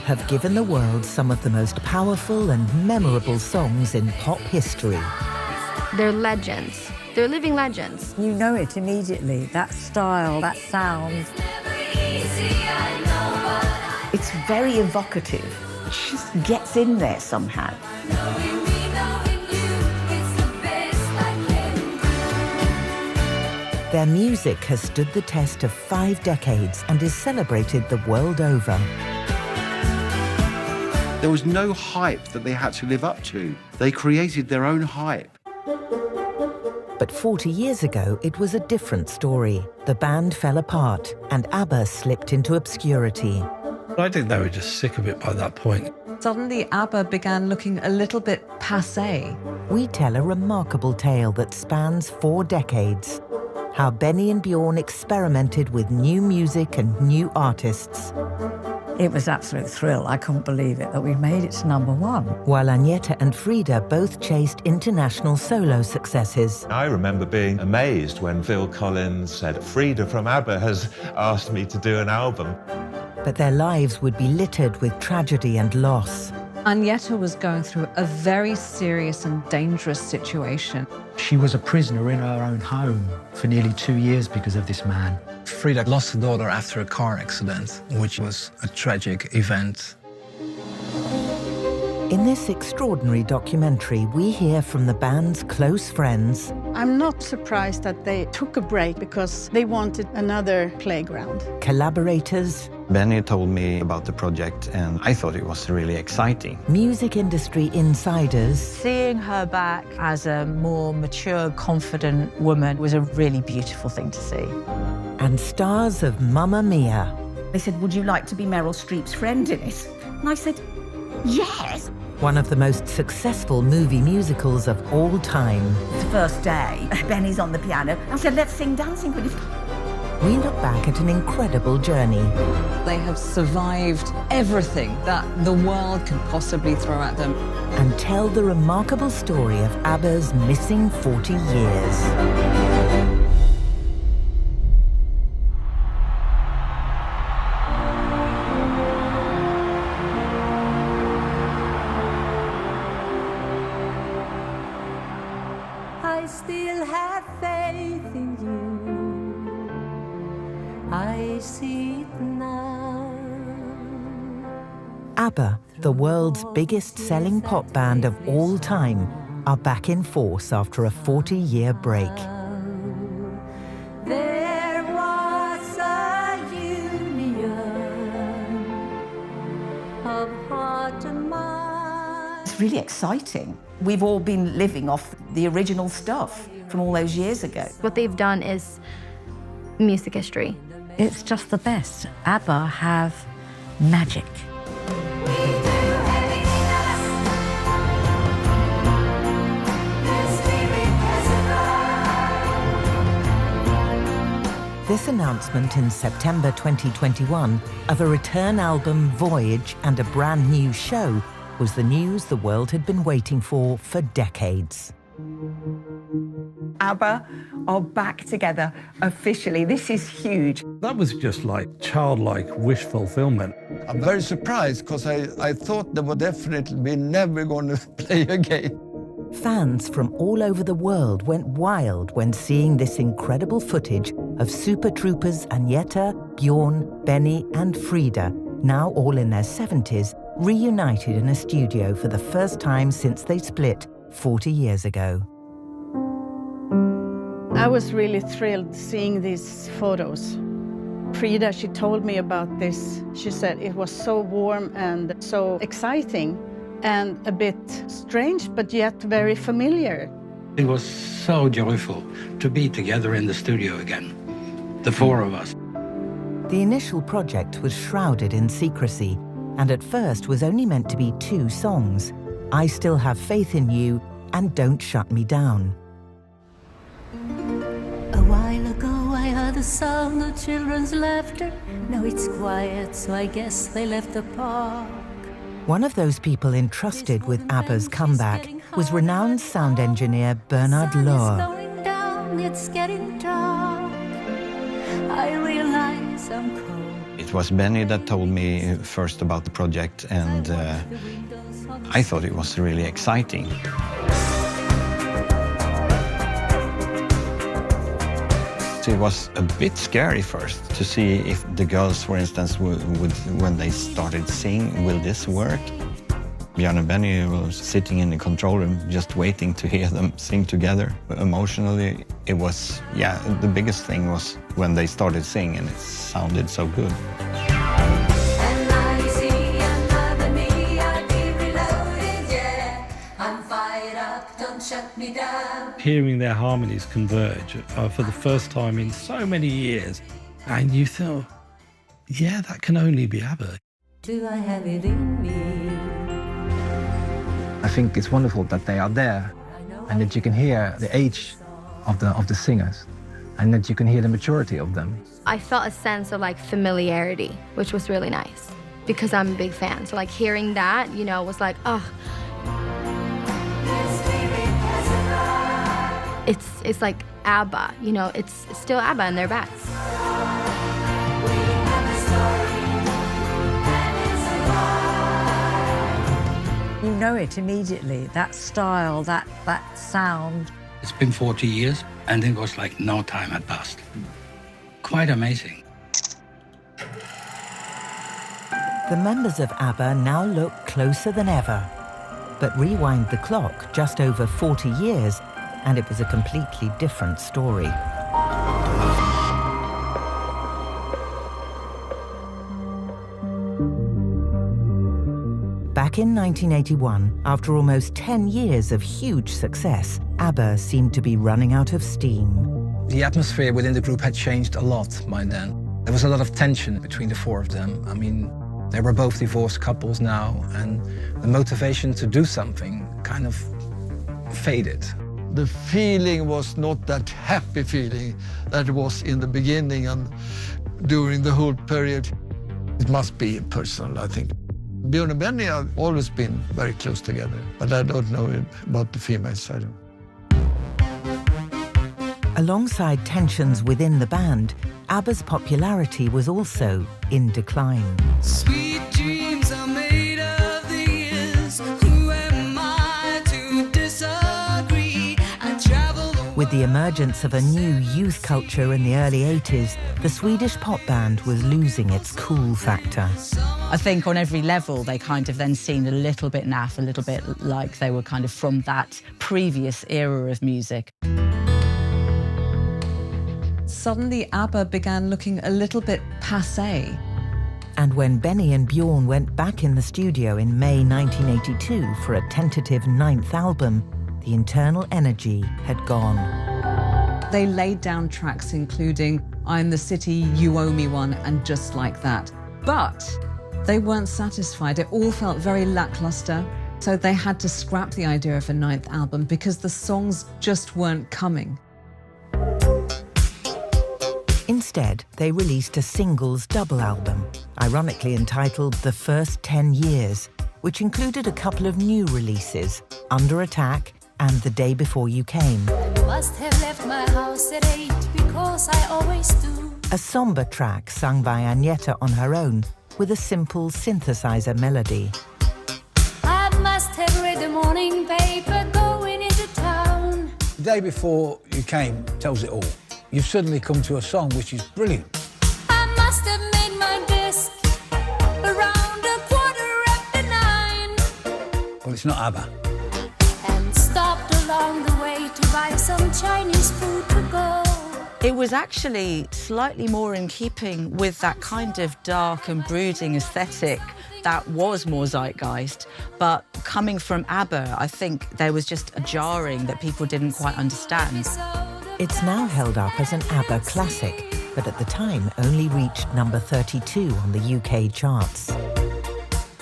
have given the world some of the most powerful and memorable songs in pop history. They're legends. They're living legends. You know it immediately, that style, that sound. It's very evocative. It just gets in there somehow. Their music has stood the test of 5 decades and is celebrated the world over. There was no hype that they had to live up to. They created their own hype. But 40 years ago, it was a different story. The band fell apart, and ABBA slipped into obscurity. I think they were just sick of it by that point. Suddenly, ABBA began looking a little bit passé. We tell a remarkable tale that spans 4 decades. How Benny and Bjorn experimented with new music and new artists. It was an absolute thrill. I couldn't believe it that we made it to #1. While Agneta and Frida both chased international solo successes. I remember being amazed when Phil Collins said, "Frida from ABBA has asked me to do an album." But their lives would be littered with tragedy and loss. Agneta was going through a very serious and dangerous situation. She was a prisoner in her own home for nearly 2 years because of this man. Frida lost her daughter after a car accident, which was a tragic event. In this extraordinary documentary, we hear from the band's close friends. I'm not surprised that they took a break because they wanted another playground. Collaborators. Benny told me about the project and I thought it was really exciting. Music industry insiders. Seeing her back as a more mature, confident woman was a really beautiful thing to see. And stars of Mamma Mia. They said, "Would you like to be Meryl Streep's friend in it?" And I said, "Yes." One of the most successful movie musicals of all time. The first day, Benny's on the piano. I said, "Let's sing Dancing Queen." We look back at an incredible journey. They have survived everything that the world can possibly throw at them. And tell the remarkable story of ABBA's missing 40 years. I still have faith in you. I see it now. ABBA, the world's biggest-selling pop band of all time, are back in force after a 40-year break. There was a union of heart and mind. It's really exciting. We've all been living off the original stuff from all those years ago. What they've done is music history. It's just the best. ABBA have magic. This announcement in September 2021 of a return album, Voyage, and a brand new show was the news the world had been waiting for decades. ABBA are back together officially. This is huge. That was just like childlike wish fulfillment. I'm very surprised because I thought they would definitely be never going to play again. Fans from all over the world went wild when seeing this incredible footage of Super Troopers Agneta, Bjorn, Benny and Frida, now all in their 70s, reunited in a studio for the first time since they split 40 years ago. I was really thrilled seeing these photos. Frida, she told me about this. She said it was so warm and so exciting and a bit strange, but yet very familiar. It was so joyful to be together in the studio again, the 4 of us. The initial project was shrouded in secrecy, and at first was only meant to be 2 songs, I Still Have Faith in You and Don't Shut Me Down. A while ago I heard the sound of children's laughter. Now it's quiet, so I guess they left the park. One of those people entrusted with ABBA's comeback was renowned sound engineer Bernard Lohr. Going down, it's getting dark. I realize I'm cold. It was Benny that told me first about the project, and I thought it was really exciting. It was a bit scary first to see if the girls, for instance, would when they started singing, will this work? Björn and Benny was sitting in the control room just waiting to hear them sing together. Emotionally, it was, yeah, the biggest thing was when they started singing and it sounded so good. Hearing their harmonies converge for the first time in so many years, and you thought, yeah, that can only be ABBA. Do I have it in me? I think it's wonderful that they are there and that you can hear the age of the singers and that you can hear the maturity of them. I felt a sense of like familiarity, which was really nice because I'm a big fan. So like hearing that, you know, was like, oh. It's like ABBA, you know, it's still ABBA and they're back. You know it immediately, that style, that sound. It's been 40 years, and it was like no time had passed. Quite amazing. The members of ABBA now look closer than ever. But rewind the clock just over 40 years, and it was a completely different story. Back in 1981, after almost 10 years of huge success, ABBA seemed to be running out of steam. The atmosphere within the group had changed a lot by then. There was a lot of tension between the four of them. I mean, they were both divorced couples now, and the motivation to do something kind of faded. The feeling was not that happy feeling that it was in the beginning and during the whole period. It must be personal, I think. Björn and Benny have always been very close together, but I don't know about the female side. Alongside tensions within the band, ABBA's popularity was also in decline. Sweet dreams are made of these. Who am I to disagree? I travel the With the emergence of a new youth culture in the early 80s, the Swedish pop band was losing its cool factor. I think on every level, they kind of then seemed a little bit naff, a little bit like they were kind of from that previous era of music. Suddenly, ABBA began looking a little bit passé. And when Benny and Björn went back in the studio in May 1982 for a tentative 9th album, the internal energy had gone. They laid down tracks including I'm the City, You Owe Me One, and Just Like That. But they weren't satisfied. It all felt very lackluster. So they had to scrap the idea of a 9th album because the songs just weren't coming. Instead, they released a singles double album, ironically entitled The First 10 Years, which included a couple of new releases, Under Attack and The Day Before You Came. Must have left my house at 8 because I always do. A somber track sung by Agneta on her own with a simple synthesizer melody. I must have read the morning paper going into town. The Day Before You Came tells it all. You've suddenly come to a song which is brilliant. I must have made my desk around 9:15. Well, it's not ABBA. And stopped along the way to buy some Chinese food to go. It was actually slightly more in keeping with that kind of dark and brooding aesthetic that was more zeitgeist. But coming from ABBA, I think there was just a jarring that people didn't quite understand. It's now held up as an ABBA classic, but at the time only reached number 32 on the UK charts.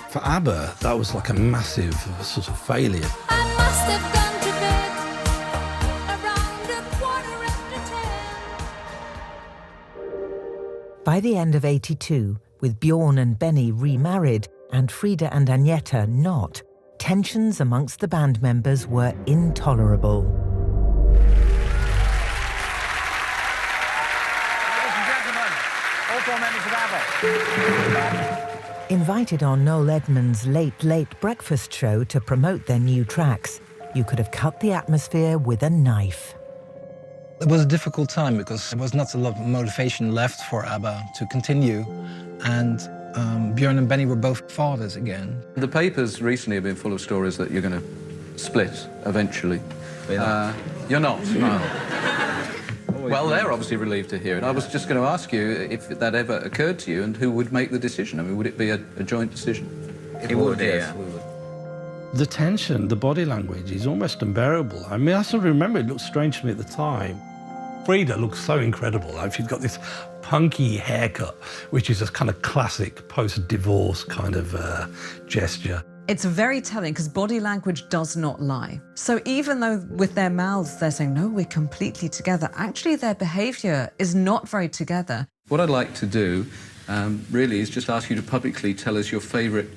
For ABBA, that was like a massive sort of failure. I must have gone to bed around 10:15. By the end of '82, with Björn and Benny remarried and Frida and Agneta not, tensions amongst the band members were intolerable. four members of ABBA. Invited on Noel Edmonds' Late Breakfast show to promote their new tracks, you could have cut the atmosphere with a knife. It was a difficult time because there was not a lot of motivation left for ABBA to continue, and Björn and Benny were both fathers again. The papers recently have been full of stories that you're going to split eventually. You're not? No. Well, they're obviously relieved to hear it. I was just going to ask you if that ever occurred to you and who would make the decision. I mean, would it be a joint decision? It would, yes. The tension, the body language is almost unbearable. I mean, I sort of remember it looked strange to me at the time. Frida looks so incredible. Like she's got this punky haircut, which is a kind of classic post-divorce kind of gesture. It's very telling because body language does not lie. So even though with their mouths they're saying, no, we're completely together, actually their behaviour is not very together. What I'd like to do, really, is just ask you to publicly tell us your favourite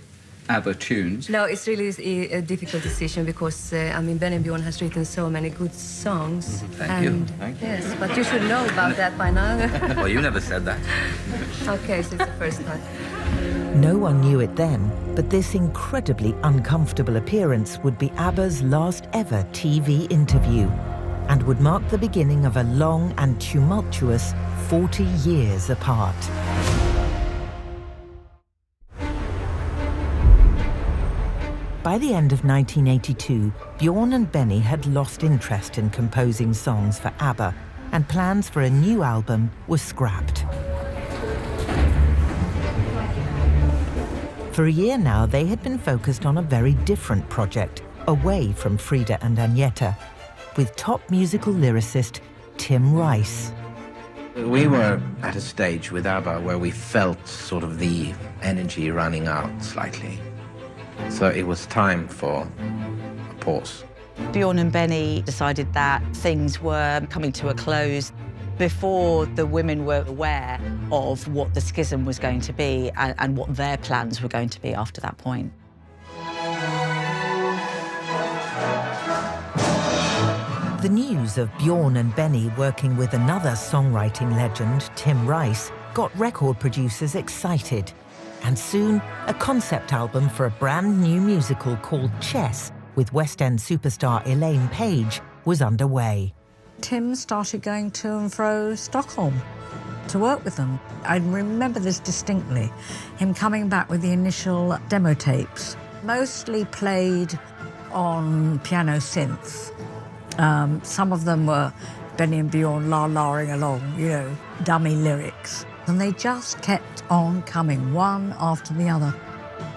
ABBA tunes. No, it's really a difficult decision because, I mean, Ben and Bjorn has written so many good songs. Thank you. Thank you. Yes, but you should know about that by now. Well, you never said that. Okay, so it's the first time. No one knew it then, but this incredibly uncomfortable appearance would be ABBA's last ever TV interview and would mark the beginning of a long and tumultuous 40 years apart. By the end of 1982, Bjorn and Benny had lost interest in composing songs for ABBA, and plans for a new album were scrapped. For a year now, they had been focused on a very different project, away from Frida and Agneta, with top musical lyricist Tim Rice. We were at a stage with ABBA where we felt sort of the energy running out slightly. So it was time for a pause. Bjorn and Benny decided that things were coming to a close before the women were aware of what the schism was going to be and what their plans were going to be after that point. The news of Bjorn and Benny working with another songwriting legend, Tim Rice, got record producers excited. And soon, a concept album for a brand new musical called Chess, with West End superstar Elaine Paige, was underway. Tim started going to and fro Stockholm to work with them. I remember this distinctly, him coming back with the initial demo tapes, mostly played on piano synth. Some of them were Benny and Bjorn la-la-ing along, you know, dummy lyrics. And they just kept on coming, one after the other.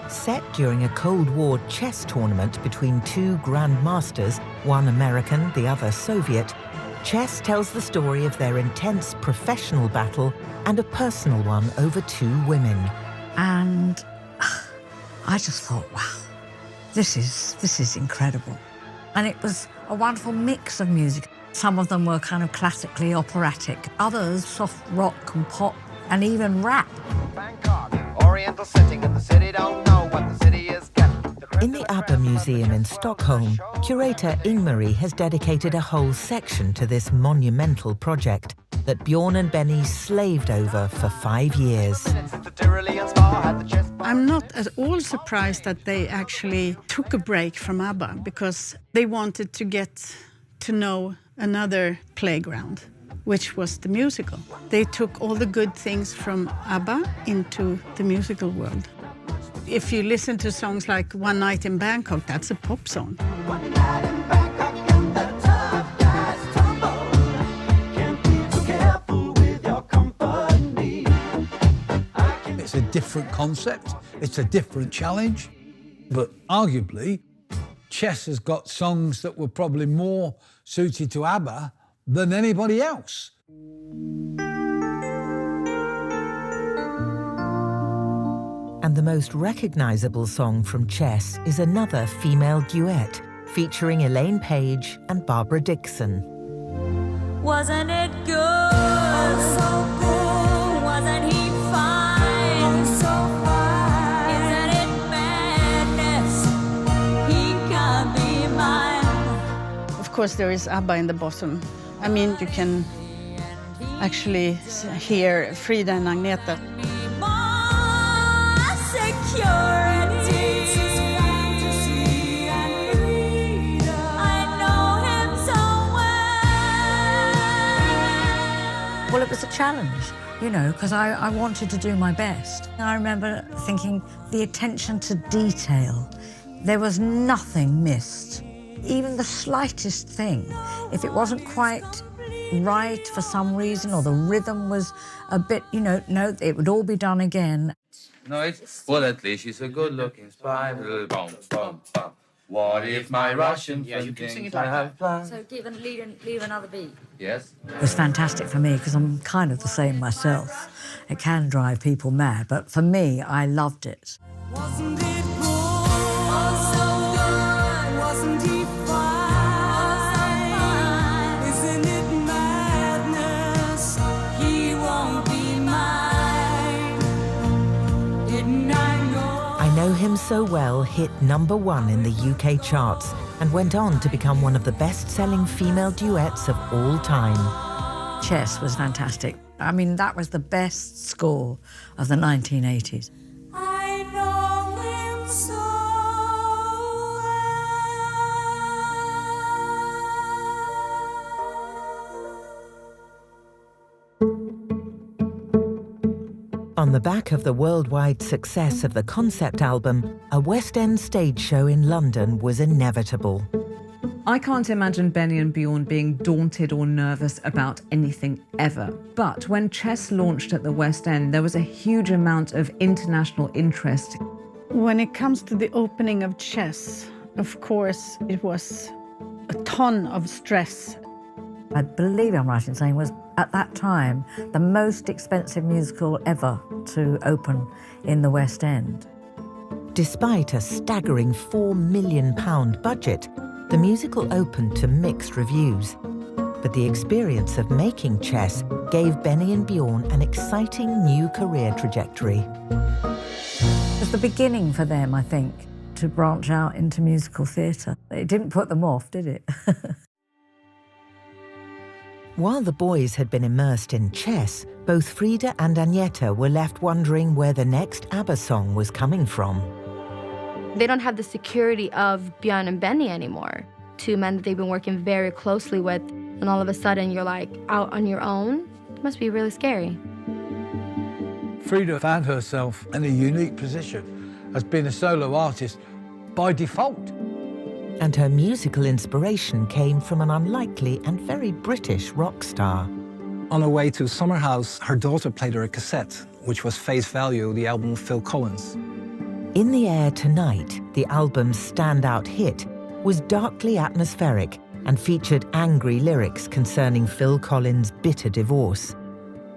Set during a Cold War chess tournament between two grandmasters, one American, the other Soviet, Chess tells the story of their intense professional battle and a personal one over two women. And I just thought, wow, this is incredible. And it was a wonderful mix of music. Some of them were kind of classically operatic, others soft rock and pop, and even rap. Bangkok, Oriental sitting in the city, don't know what the city is getting. In the ABBA Museum in Stockholm, curator Ingmarie has dedicated a whole section to this monumental project that Bjorn and Benny slaved over for 5 years. I'm not at all surprised that they actually took a break from ABBA because they wanted to get to know another playground, which was the musical. They took all the good things from ABBA into the musical world. If you listen to songs like One Night in Bangkok, that's a pop song. It's a different concept, it's a different challenge, but arguably, Chess has got songs that were probably more suited to ABBA than anybody else. And the most recognizable song from Chess is another female duet featuring Elaine Paige and Barbara Dickson. Wasn't it good? Oh, so good. Wasn't he fine? Oh, so fine. Isn't it madness? He can't be mine. Of course, there is ABBA in the bottom. I mean, you can actually hear Frida and Agneta. Well, it was a challenge, you know, because I wanted to do my best. I remember thinking the attention to detail. There was nothing missed. Even the slightest thing. If it wasn't quite right for some reason or the rhythm was a bit, you know, no, it would all be done again. No, it's, well, at least she's a good-looking spy. Boom, boom, boom. What if my Russian friend thinks I have plans? So leave another beat. Yes. It was fantastic for me because I'm kind of the same myself. It can drive people mad, but for me, I loved it. Wasn't it cool? Oh, so good. Wasn't he fine? Isn't it madness? He won't be mine. Didn't I know? I Know Him So Well hit #1 in the UK charts and went on to become one of the best-selling female duets of all time. Chess was fantastic. I mean, that was the best score of the 1980s. I know him so On the back of the worldwide success of the concept album, a West End stage show in London was inevitable. I can't imagine Benny and Bjorn being daunted or nervous about anything ever. But when Chess launched at the West End, there was a huge amount of international interest. When it comes to the opening of Chess, of course, it was a ton of stress. I believe I'm right in saying was, at that time, the most expensive musical ever to open in the West End. Despite a staggering £4 million budget, the musical opened to mixed reviews. But the experience of making Chess gave Benny and Bjorn an exciting new career trajectory. It was the beginning for them, I think, to branch out into musical theatre. It didn't put them off, did it? While the boys had been immersed in chess, both Frida and Agneta were left wondering where the next ABBA song was coming from. They don't have the security of Björn and Benny anymore. Two men that they've been working very closely with, and all of a sudden you're like out on your own. It must be really scary. Frida found herself in a unique position as being a solo artist by default. And her musical inspiration came from an unlikely and very British rock star. On her way to Summer House, her daughter played her a cassette, which was Face Value, the album of Phil Collins. In the Air Tonight, the album's standout hit, was darkly atmospheric and featured angry lyrics concerning Phil Collins' bitter divorce.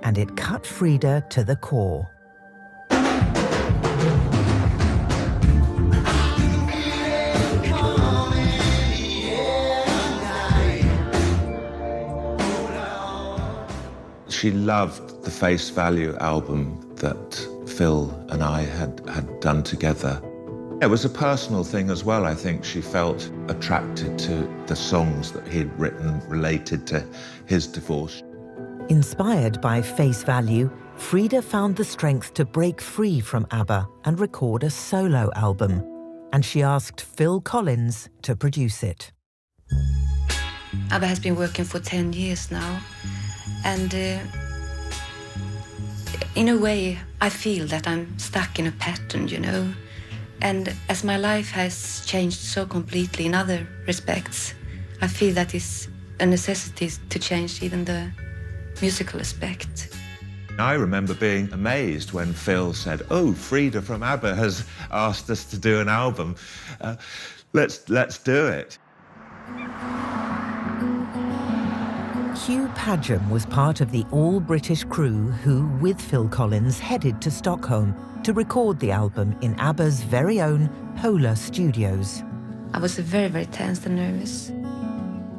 And it cut Frida to the core. She loved the Face Value album that Phil and I had done together. It was a personal thing as well. I think she felt attracted to the songs that he'd written related to his divorce. Inspired by Face Value, Frida found the strength to break free from ABBA and record a solo album. And she asked Phil Collins to produce it. ABBA has been working for 10 years now. And in a way, I feel that I'm stuck in a pattern, you know. And as my life has changed so completely in other respects, I feel that it's a necessity to change even the musical aspect. I remember being amazed when Phil said, "Oh, Frida from ABBA has asked us to do an album. Let's do it." Hugh Padgham was part of the all-British crew who, with Phil Collins, headed to Stockholm to record the album in ABBA's very own Polar Studios. I was very, very tense and nervous.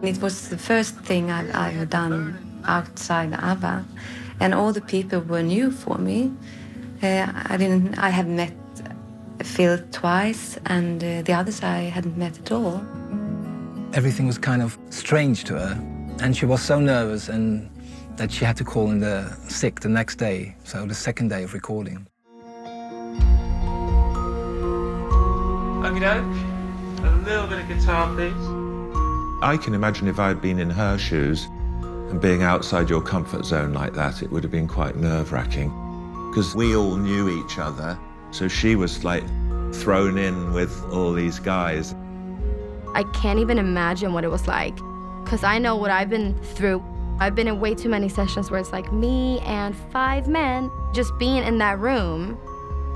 It was the first thing I had done outside ABBA, and all the people were new for me. I had met Phil twice, and the others I hadn't met at all. Everything was kind of strange to her, and she was so nervous, and that she had to call in the sick the next day, so the second day of recording. Okie doke. A little bit of guitar, please. I can imagine if I'd been in her shoes and being outside your comfort zone like that, it would have been quite nerve-wracking. Because we all knew each other, so she was like thrown in with all these guys. I can't even imagine what it was like, because I know what I've been through. I've been in way too many sessions where it's like me and 5 men. Just being in that room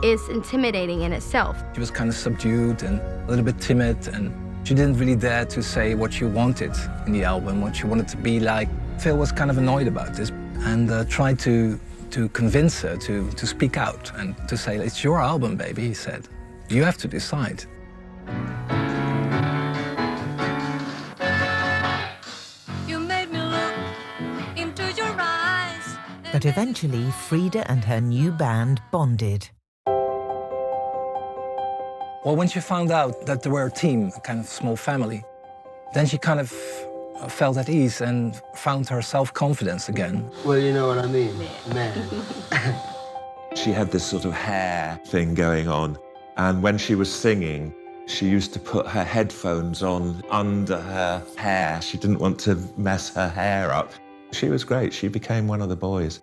is intimidating in itself. She was kind of subdued and a little bit timid, and she didn't really dare to say what she wanted in the album, what she wanted to be like. Phil was kind of annoyed about this and tried to convince her to speak out and to say, it's your album, baby, he said. You have to decide. But eventually, Frida and her new band bonded. Well, when she found out that they were a team, a kind of small family, then she kind of felt at ease and found her self-confidence again. Well, you know what I mean, man. She had this sort of hair thing going on, and when she was singing, she used to put her headphones on under her hair. She didn't want to mess her hair up. She was great. She became one of the boys.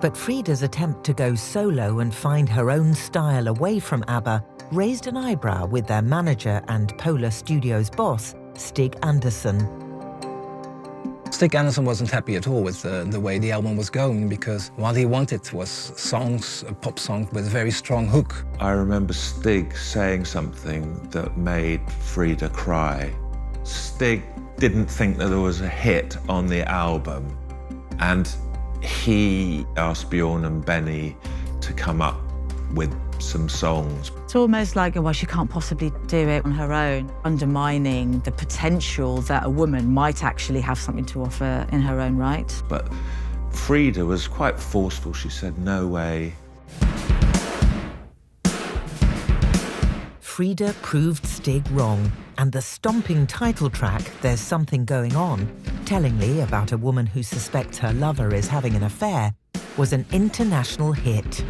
But Frida's attempt to go solo and find her own style away from ABBA raised an eyebrow with their manager and Polar Studios boss, Stig Andersson. Stig Andersson wasn't happy at all with the way the album was going, because what he wanted was songs, a pop song with a very strong hook. I remember Stig saying something that made Frida cry. Stig didn't think that there was a hit on the album, and he asked Bjorn and Benny to come up with some songs. It's almost like, well, she can't possibly do it on her own, undermining the potential that a woman might actually have something to offer in her own right. But Frida was quite forceful. She said, no way. Frida proved Stig wrong, and the stomping title track, There's Something Going On, tellingly about a woman who suspects her lover is having an affair, was an international hit.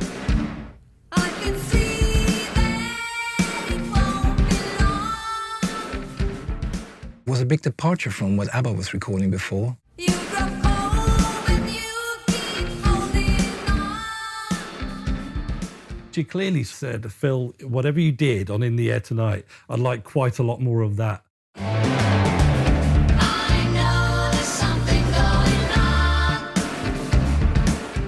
It was a big departure from what ABBA was recording before. She clearly said, Phil, whatever you did on In the Air Tonight, I'd like quite a lot more of that.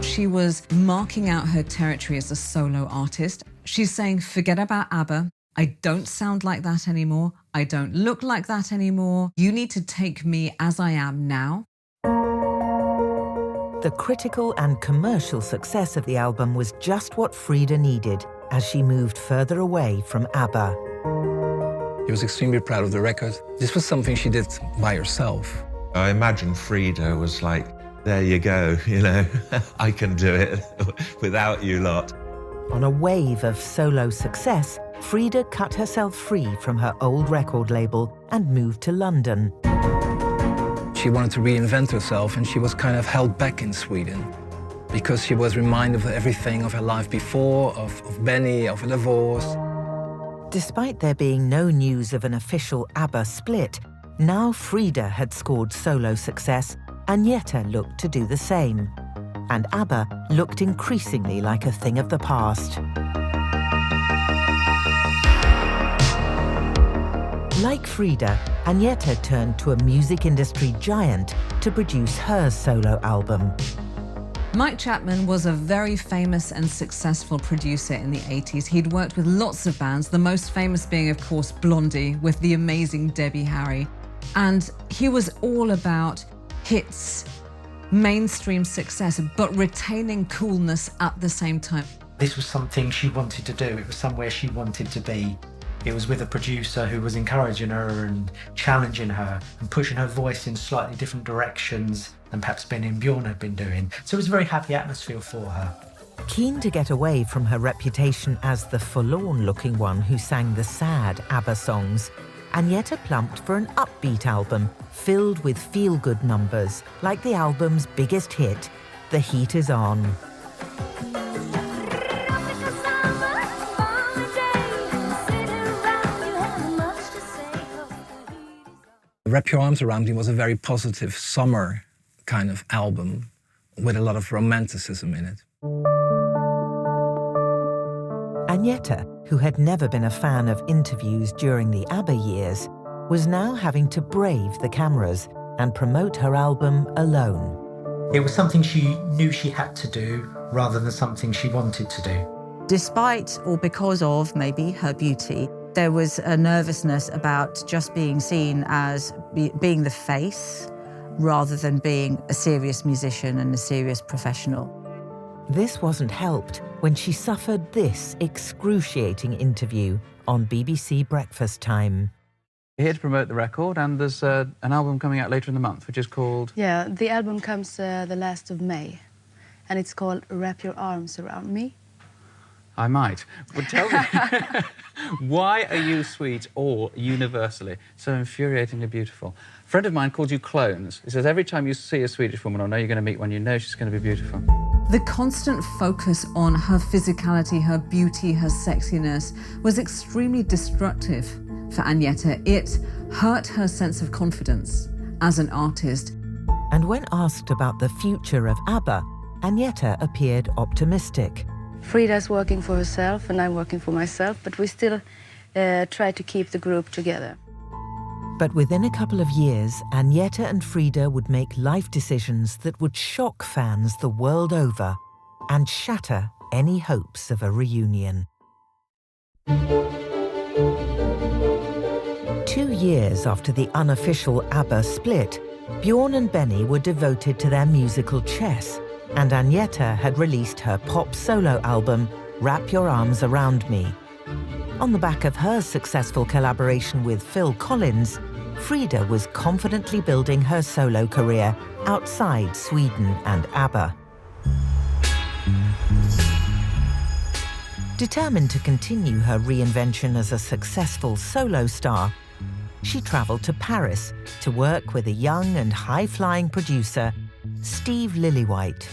She was marking out her territory as a solo artist. She's saying, forget about ABBA. I don't sound like that anymore. I don't look like that anymore. You need to take me as I am now. The critical and commercial success of the album was just what Frida needed as she moved further away from ABBA. He was extremely proud of the record. This was something she did by herself. I imagine Frida was like, there you go, you know, I can do it without you lot. On a wave of solo success, Frida cut herself free from her old record label and moved to London. She wanted to reinvent herself, and she was kind of held back in Sweden because she was reminded of everything of her life before, of Benny, of a divorce. Despite there being no news of an official ABBA split, now Frida had scored solo success, Agneta looked to do the same. And ABBA looked increasingly like a thing of the past. Like Frida, Agneta turned to a music industry giant to produce her solo album. Mike Chapman was a very famous and successful producer in the 80s. He'd worked with lots of bands, the most famous being, of course, Blondie with the amazing Debbie Harry. And he was all about hits, mainstream success, but retaining coolness at the same time. This was something she wanted to do. It was somewhere she wanted to be. It was with a producer who was encouraging her and challenging her and pushing her voice in slightly different directions than perhaps Benny and Bjorn had been doing. So it was a very happy atmosphere for her. Keen to get away from her reputation as the forlorn-looking one who sang the sad ABBA songs, Agneta plumped for an upbeat album filled with feel-good numbers, like the album's biggest hit, The Heat Is On. Wrap Your Arms Around Me was a very positive summer kind of album with a lot of romanticism in it. Agneta, who had never been a fan of interviews during the ABBA years, was now having to brave the cameras and promote her album alone. It was something she knew she had to do rather than something she wanted to do. Despite or because of maybe her beauty, there was a nervousness about just being seen as being the face rather than being a serious musician and a serious professional. This wasn't helped when she suffered this excruciating interview on BBC Breakfast Time. We're here to promote the record, and there's an album coming out later in the month, which is called... Yeah, the album comes the last of May, and it's called Wrap Your Arms Around Me. I might. But tell me, why are you sweet or universally so infuriatingly beautiful? A friend of mine called you clones. He says every time you see a Swedish woman or know you're going to meet one, you know she's going to be beautiful. The constant focus on her physicality, her beauty, her sexiness was extremely destructive for Agneta. It hurt her sense of confidence as an artist. And when asked about the future of ABBA, Agneta appeared optimistic. Frida's working for herself and I'm working for myself, but we still try to keep the group together. But within a couple of years, Agneta and Frida would make life decisions that would shock fans the world over and shatter any hopes of a reunion. 2 years after the unofficial ABBA split, Bjorn and Benny were devoted to their musical chess, and Agneta had released her pop solo album, Wrap Your Arms Around Me. On the back of her successful collaboration with Phil Collins, Frida was confidently building her solo career outside Sweden and ABBA. Determined to continue her reinvention as a successful solo star, she travelled to Paris to work with a young and high-flying producer, Steve Lillywhite.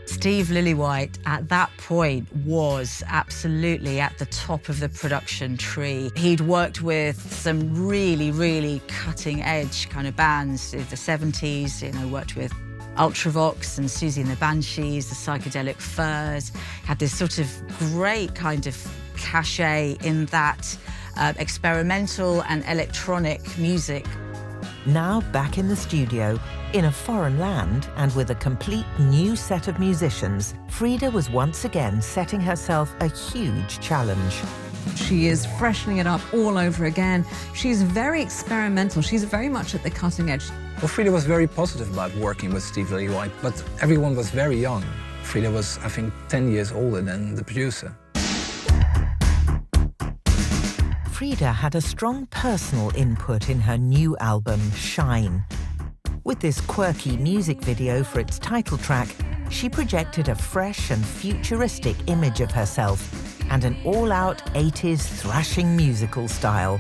Steve Lillywhite, at that point, was absolutely at the top of the production tree. He'd worked with some really, really cutting-edge kind of bands in the 70s, worked with Ultravox and Susie and the Banshees, the Psychedelic Furs. Had this sort of great kind of cachet in that experimental and electronic music. Now back in the studio, in a foreign land and with a complete new set of musicians, Frida was once again setting herself a huge challenge. She is freshening it up all over again. She's very experimental. She's very much at the cutting edge. Well, Frida was very positive about working with Steve Lillywhite, but everyone was very young. Frida was, I think, 10 years older than the producer. Frida had a strong personal input in her new album, Shine. With this quirky music video for its title track, she projected a fresh and futuristic image of herself and an all-out 80s thrashing musical style.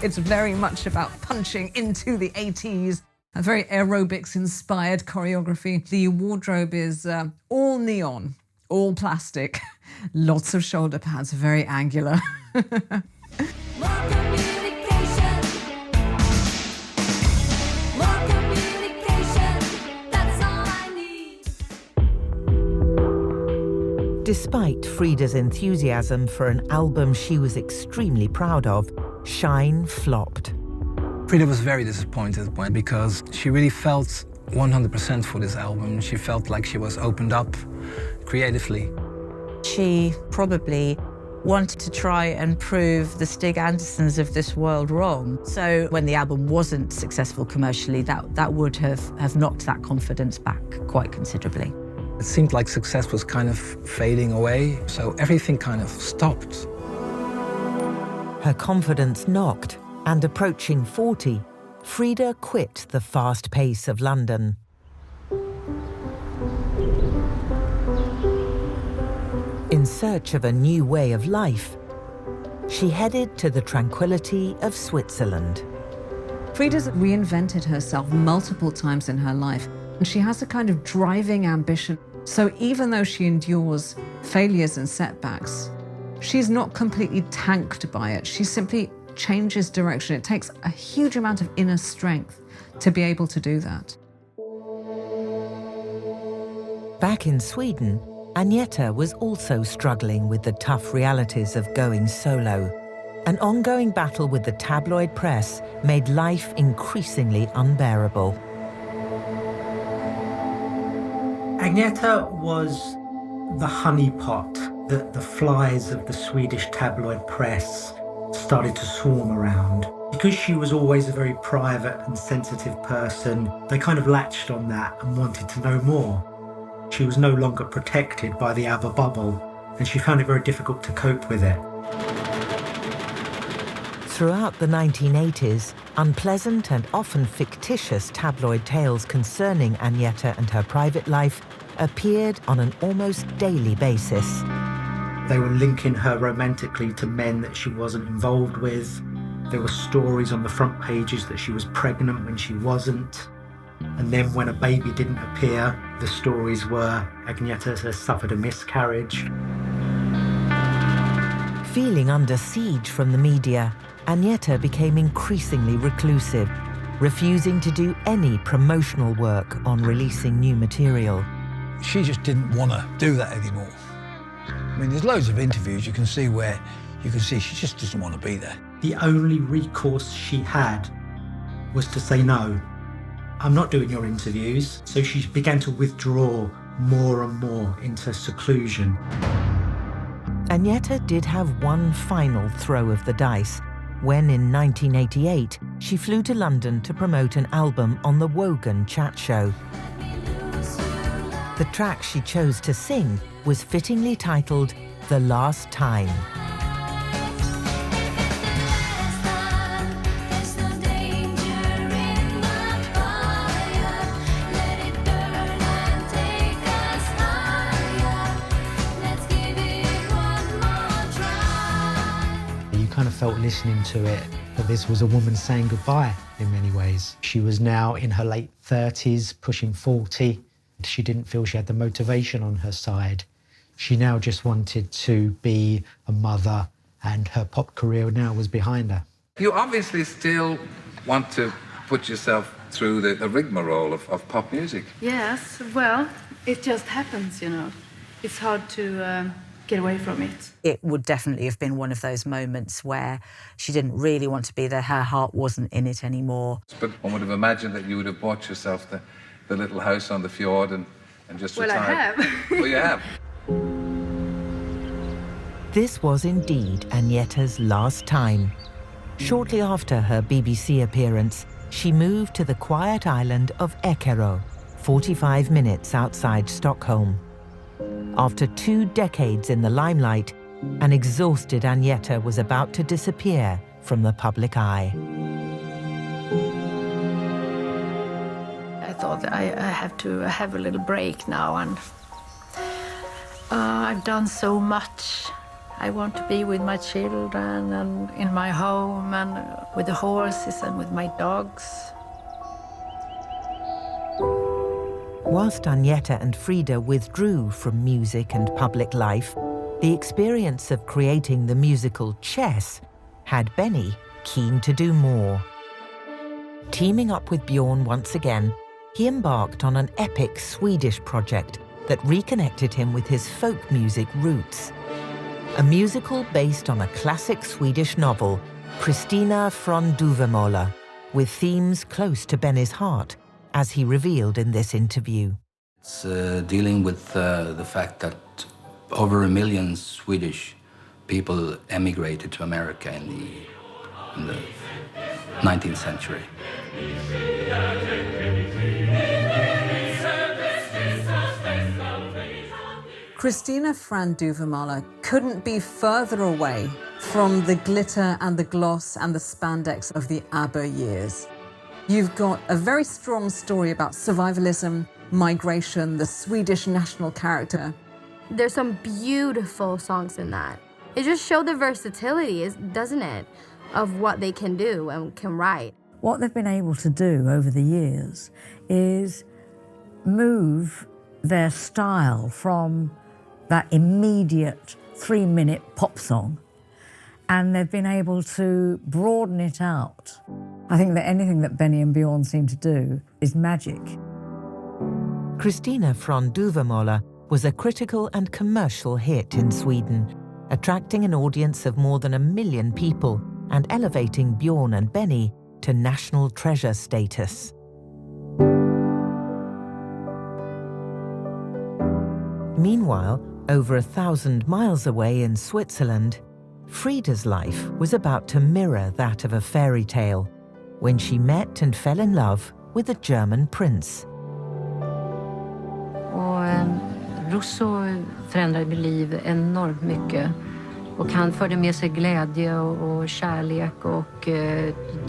It's very much about punching into the 80s. A very aerobics-inspired choreography. The wardrobe is all neon, all plastic, lots of shoulder pads, very angular. Despite Frida's enthusiasm for an album she was extremely proud of, Shine flopped. Frida was very disappointed because she really felt 100% for this album. She felt like she was opened up creatively. She probably wanted to try and prove the Stig Andersons of this world wrong. So when the album wasn't successful commercially, that would have knocked that confidence back quite considerably. It seemed like success was kind of fading away, so everything kind of stopped. Her confidence knocked, and approaching 40, Frida quit the fast pace of London. In search of a new way of life, she headed to the tranquility of Switzerland. Frida's reinvented herself multiple times in her life, and she has a kind of driving ambition. So even though she endures failures and setbacks, she's not completely tanked by it. She simply changes direction. It takes a huge amount of inner strength to be able to do that. Back in Sweden, Agneta was also struggling with the tough realities of going solo. An ongoing battle with the tabloid press made life increasingly unbearable. Agneta was the honeypot that the flies of the Swedish tabloid press started to swarm around. Because she was always a very private and sensitive person, they kind of latched on that and wanted to know more. She was no longer protected by the ABBA bubble, and she found it very difficult to cope with it. Throughout the 1980s, unpleasant and often fictitious tabloid tales concerning Agneta and her private life appeared on an almost daily basis. They were linking her romantically to men that she wasn't involved with. There were stories on the front pages that she was pregnant when she wasn't. And then when a baby didn't appear, the stories were Agneta has suffered a miscarriage. Feeling under siege from the media, Agneta became increasingly reclusive, refusing to do any promotional work on releasing new material. She just didn't want to do that anymore. I mean, there's loads of interviews you can see where you can see she just doesn't want to be there. The only recourse she had was to say no. I'm not doing your interviews. So she began to withdraw more and more into seclusion. Agneta did have one final throw of the dice when in 1988 she flew to London to promote an album on the Wogan chat show. The track she chose to sing was fittingly titled The Last Time. Kind of felt listening to it that this was a woman saying goodbye in many ways. She was now in her late 30s, pushing 40. She didn't feel she had the motivation on her side. She now just wanted to be a mother, and her pop career now was behind her. You obviously still want to put yourself through the rigmarole of pop music. Yes, well, it just happens, you know. It's hard to get away from it. It would definitely have been one of those moments where she didn't really want to be there. Her heart wasn't in it anymore. But one would have imagined that you would have bought yourself the little house on the fjord and just retired. Well, I have. Well, you have. This was indeed Agneta's last time. Shortly after her BBC appearance, she moved to the quiet island of Eckerö, 45 minutes outside Stockholm. After 2 decades in the limelight, an exhausted Agneta was about to disappear from the public eye. I thought I have to have a little break now, and I've done so much. I want to be with my children and in my home and with the horses and with my dogs. Whilst Agneta and Frida withdrew from music and public life, the experience of creating the musical Chess had Benny keen to do more. Teaming up with Bjorn once again, he embarked on an epic Swedish project that reconnected him with his folk music roots. A musical based on a classic Swedish novel, Kristina från Duvemåla, with themes close to Benny's heart, as he revealed in this interview. It's dealing with the fact that over 1 million Swedish people emigrated to America in the 19th century. Kristina från Duvemåla couldn't be further away from the glitter and the gloss and the spandex of the ABBA years. You've got a very strong story about survivalism, migration, the Swedish national character, There's some beautiful songs in that. It just showed the versatility, doesn't it, of what they can do and can write. What they've been able to do over the years is move their style from that immediate 3-minute pop song, and they've been able to broaden it out. I think that anything that Benny and Bjorn seem to do is magic. Kristina från Duvemåla was a critical and commercial hit in Sweden, attracting an audience of more than 1 million people and elevating Bjorn and Benny to national treasure status. Meanwhile, over 1,000 miles away in Switzerland, Frida's life was about to mirror that of a fairy tale when she met and fell in love with a German prince. Russo förändrade mitt liv enormt mycket. Och han förde med sig glädje och kärlek och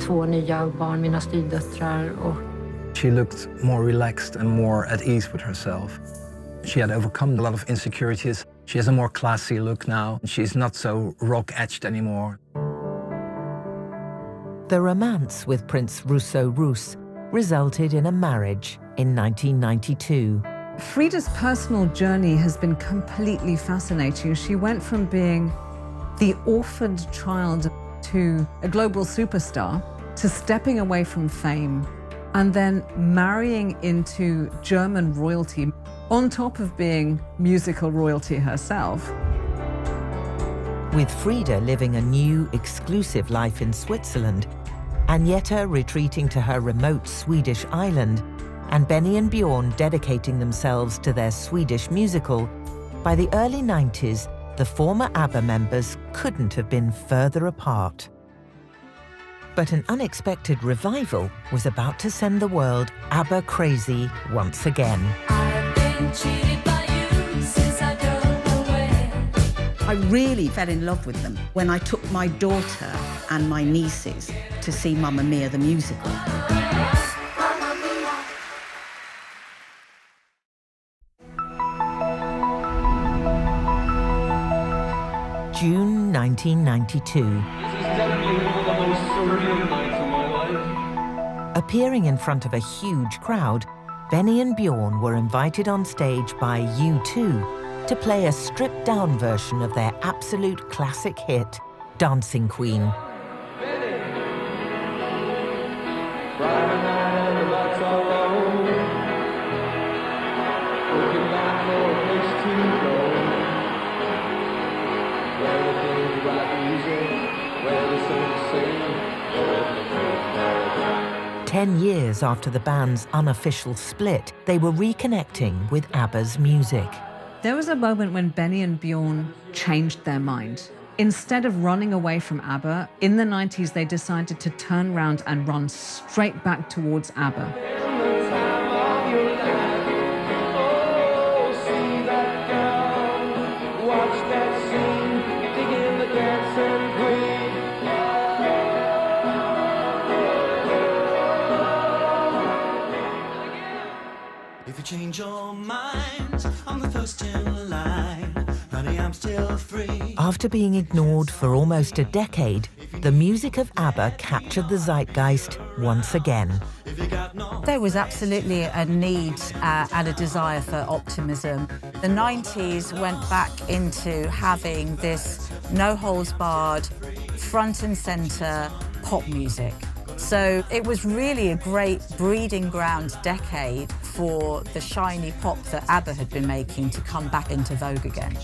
2 nya barn, mina styvdöttrar. She looked more relaxed and more at ease with herself. She had overcome a lot of insecurities. She has a more classy look now. She's not so rock-edged anymore. The romance with Prince Russo Rus resulted in a marriage in 1992. Frida's personal journey has been completely fascinating. She went from being the orphaned child to a global superstar, to stepping away from fame, and then marrying into German royalty, on top of being musical royalty herself. With Frida living a new, exclusive life in Switzerland, Agneta retreating to her remote Swedish island, and Benny and Bjorn dedicating themselves to their Swedish musical, by the early 90s, the former ABBA members couldn't have been further apart. But an unexpected revival was about to send the world ABBA crazy once again. I really fell in love with them when I took my daughter and my nieces to see Mamma Mia the musical. June 1992. Appearing in front of a huge crowd, Benny and Bjorn were invited on stage by U2 to play a stripped-down version of their absolute classic hit, Dancing Queen. Ten years after the band's unofficial split, they were reconnecting with ABBA's music. There was a moment when Benny and Bjorn changed their mind. Instead of running away from ABBA, in the 90s they decided to turn around and run straight back towards ABBA. If you change your mind, I'm the first in line. Honey, I'm still free. After being ignored for almost a decade, the music of ABBA captured the zeitgeist once again. There was absolutely a need and a desire for optimism. The 90s went back into having this no-holds-barred, front and centre pop music. So it was really a great breeding ground decade for the shiny pop that ABBA had been making to come back into vogue again.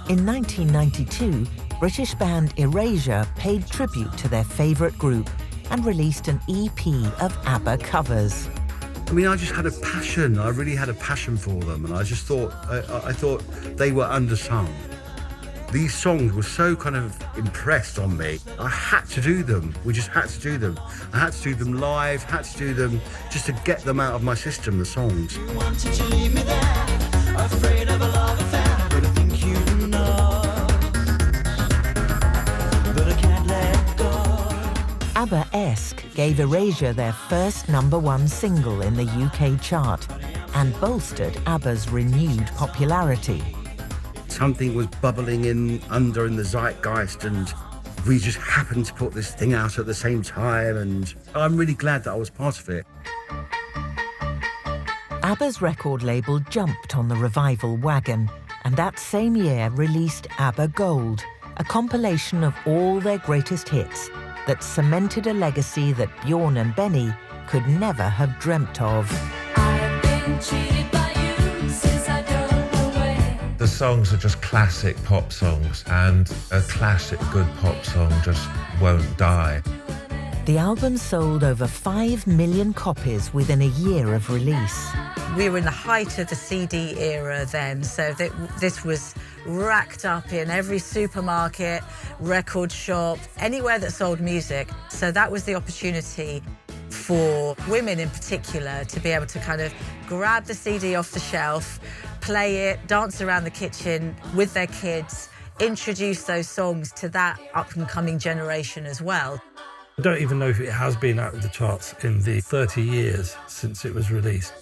In 1992, British band Erasure paid tribute to their favourite group and released an EP of ABBA covers. I mean, I just had a passion. I really had a passion for them, and I just thought, I thought they were undersung. These songs were so kind of impressed on me. I had to do them. We just had to do them. I had to do them live, had to do them just to get them out of my system, the songs. You wanted to leave me there, afraid of a love affair, but I think you know, but I can't let go. ABBA-esque gave Erasure their first #1 single in the UK chart and bolstered ABBA's renewed popularity. something was bubbling in the zeitgeist, and we just happened to put this thing out at the same time, and I'm really glad that I was part of it. ABBA's record label jumped on the revival wagon, and that same year released ABBA Gold, a compilation of all their greatest hits that cemented a legacy that Bjorn and Benny could never have dreamt of. The songs are just classic pop songs, and a classic good pop song just won't die. The album sold over 5 million copies within a year of release. We were in the height of the CD era then, so this was racked up in every supermarket, record shop, anywhere that sold music. So that was the opportunity for women in particular to be able to kind of grab the CD off the shelf, play it, dance around the kitchen with their kids, introduce those songs to that up-and-coming generation as well. I don't even know if it has been out of the charts in the 30 years since it was released.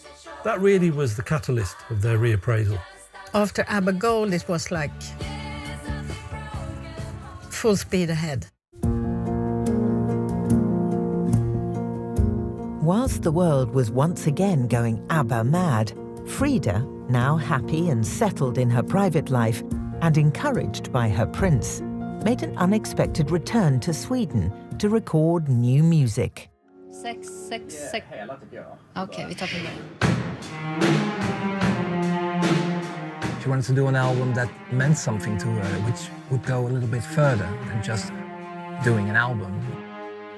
That really was the catalyst of their reappraisal. After ABBA Gold, it was like full speed ahead. Whilst the world was once again going ABBA mad, Frida, now happy and settled in her private life and encouraged by her prince, made an unexpected return to Sweden to record new music. Sex. Okej, vi tar från början. She wanted to do an album that meant something to her, which would go a little bit further than just doing an album.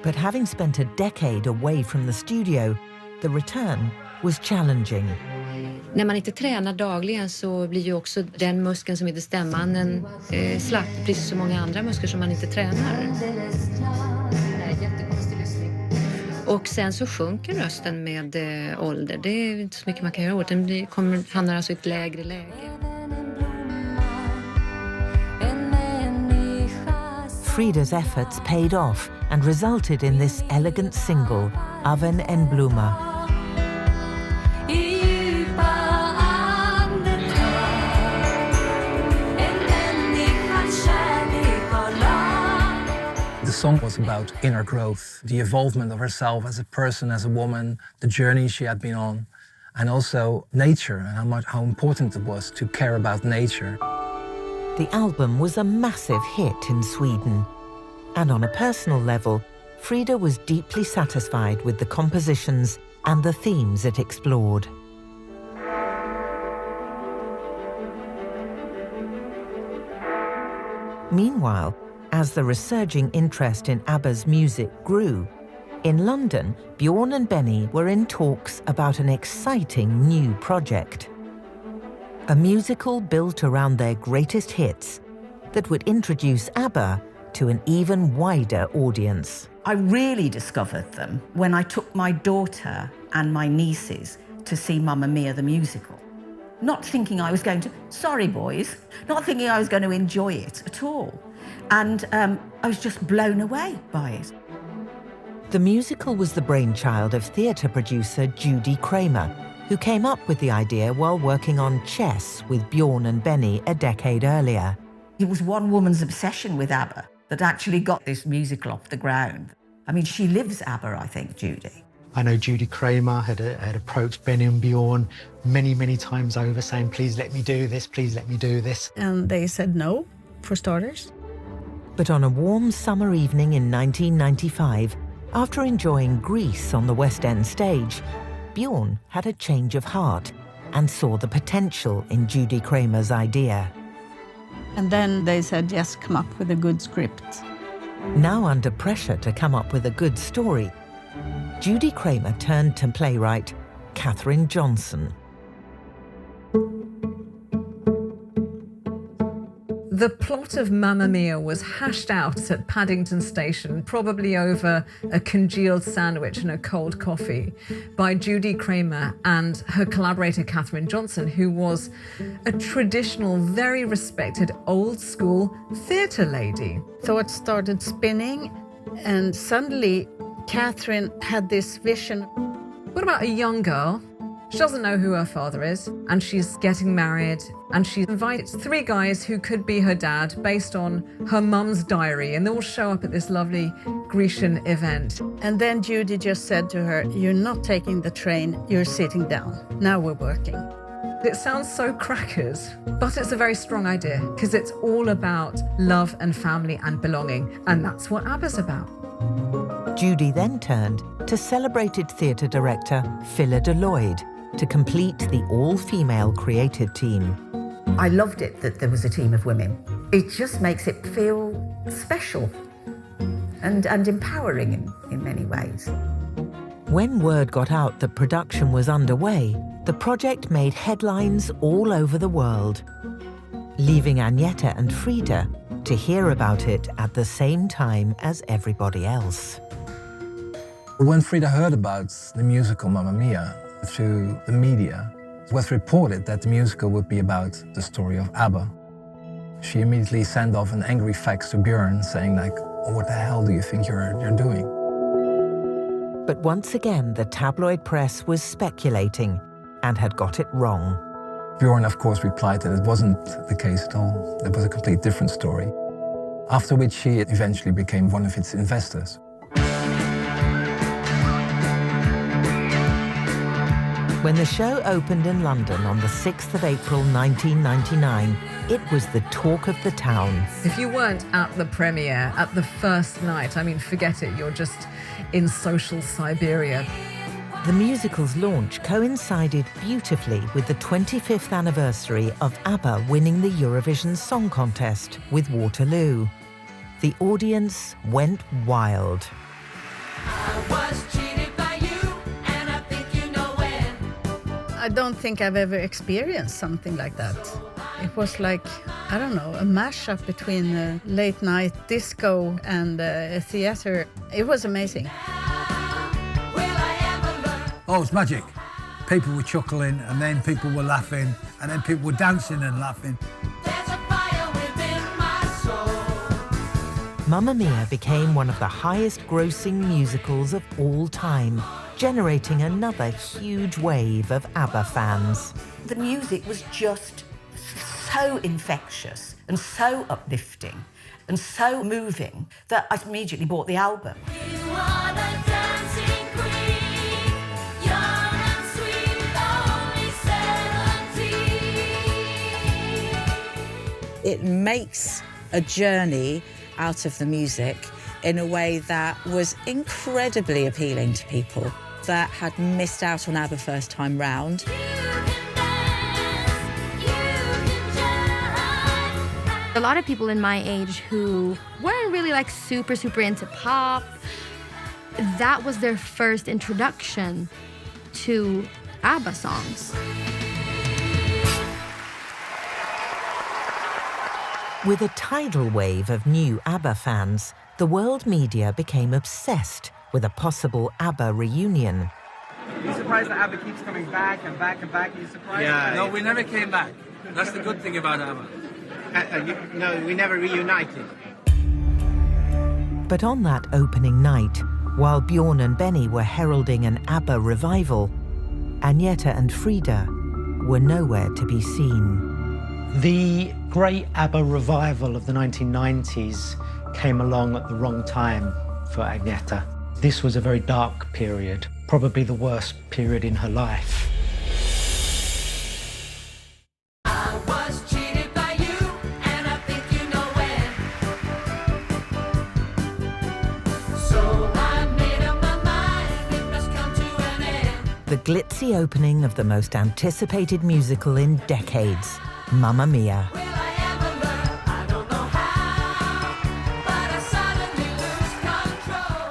But having spent a decade away from the studio, the return was challenging. När man inte tränar dagligen så blir ju också den muskeln som heter stämman slapp, precis som många andra muskler som man inte tränar. Och sen så sjunker rösten med ålder. Det är inte så mycket man kan göra åt. Den hamnar alltså i ett lägre läge. Frida's efforts paid off and resulted in this elegant single, Oven en Blomma. The song was about inner growth, the evolvement of herself as a person, as a woman, the journey she had been on, and also nature and how important it was to care about nature. The album was a massive hit in Sweden. And on a personal level, Frida was deeply satisfied with the compositions and the themes it explored. Meanwhile, as the resurging interest in ABBA's music grew, in London, Bjorn and Benny were in talks about an exciting new project. A musical built around their greatest hits that would introduce ABBA to an even wider audience. I really discovered them when I took my daughter and my nieces to see Mamma Mia the musical. Not thinking I was going to, sorry boys, not thinking I was going to enjoy it at all. And I was just blown away by it. The musical was the brainchild of theatre producer Judy Kramer, who came up with the idea while working on Chess with Bjorn and Benny a decade earlier. It was one woman's obsession with ABBA that actually got this musical off the ground. I mean, she lives ABBA, I think, Judy. I know Judy Kramer had approached Benny and Bjorn many times over, saying, please let me do this, please let me do this. And they said no, for starters. But on a warm summer evening in 1995, after enjoying Grease on the West End stage, Bjorn had a change of heart and saw the potential in Judy Kramer's idea. And then they said, yes, come up with a good script. Now under pressure to come up with a good story, Judy Kramer turned to playwright Katherine Johnson. The plot of Mamma Mia was hashed out at Paddington Station, probably over a congealed sandwich and a cold coffee, by Judy Kramer and her collaborator Katherine Johnson, who was a traditional, very respected, old-school theatre lady. Thoughts started spinning, and suddenly Katherine had this vision. What about a young girl? She doesn't know who her father is, and she's getting married And she invites 3 guys who could be her dad based on her mum's diary, and they all show up at this lovely Grecian event. And then Judy just said to her, "You're not taking the train, you're sitting down. Now we're working." It sounds so crackers, but it's a very strong idea because it's all about love and family and belonging, and that's what ABBA's about. Judy then turned to celebrated theatre director Phyllida Lloyd to complete the all-female creative team. I loved it that there was a team of women. It just makes it feel special and empowering in many ways. When word got out that production was underway, the project made headlines all over the world, leaving Agneta and Frida to hear about it at the same time as everybody else. When Frida heard about the musical Mamma Mia through the media, it was reported that the musical would be about the story of ABBA. She immediately sent off an angry fax to Björn saying like, "What the hell do you think you're doing?" But once again, the tabloid press was speculating and had got it wrong. Björn, of course, replied that it wasn't the case at all. It was a completely different story. After which she eventually became one of its investors. When the show opened in London on the 6th of April 1999, it was the talk of the town. If you weren't at the premiere, at the first night, I mean, forget it, you're just in social Siberia. The musical's launch coincided beautifully with the 25th anniversary of ABBA winning the Eurovision Song Contest with Waterloo. The audience went wild. I don't think I've ever experienced something like that. It was like, I don't know, a mashup between a late night disco and a theater. It was amazing. Oh, it's magic. People were chuckling, and then people were laughing, and then people were dancing and laughing. Mamma Mia became one of the highest-grossing musicals of all time, generating another huge wave of ABBA fans. The music was just so infectious and so uplifting and so moving that I immediately bought the album. It makes a journey out of the music in a way that was incredibly appealing to people that had missed out on ABBA first time round. A lot of people in my age who weren't really like super into pop, that was their first introduction to ABBA songs. With a tidal wave of new ABBA fans, the world media became obsessed with a possible ABBA reunion. Are you surprised that ABBA keeps coming back and back and back? Are you surprised? Yeah. No, we never came back. That's the good thing about ABBA. No, we never reunited. But on that opening night, while Björn and Benny were heralding an ABBA revival, Agneta and Frida were nowhere to be seen. The great ABBA revival of the 1990s came along at the wrong time for Agneta. This was a very dark period, probably the worst period in her life. The glitzy opening of the most anticipated musical in decades, Mamma Mia.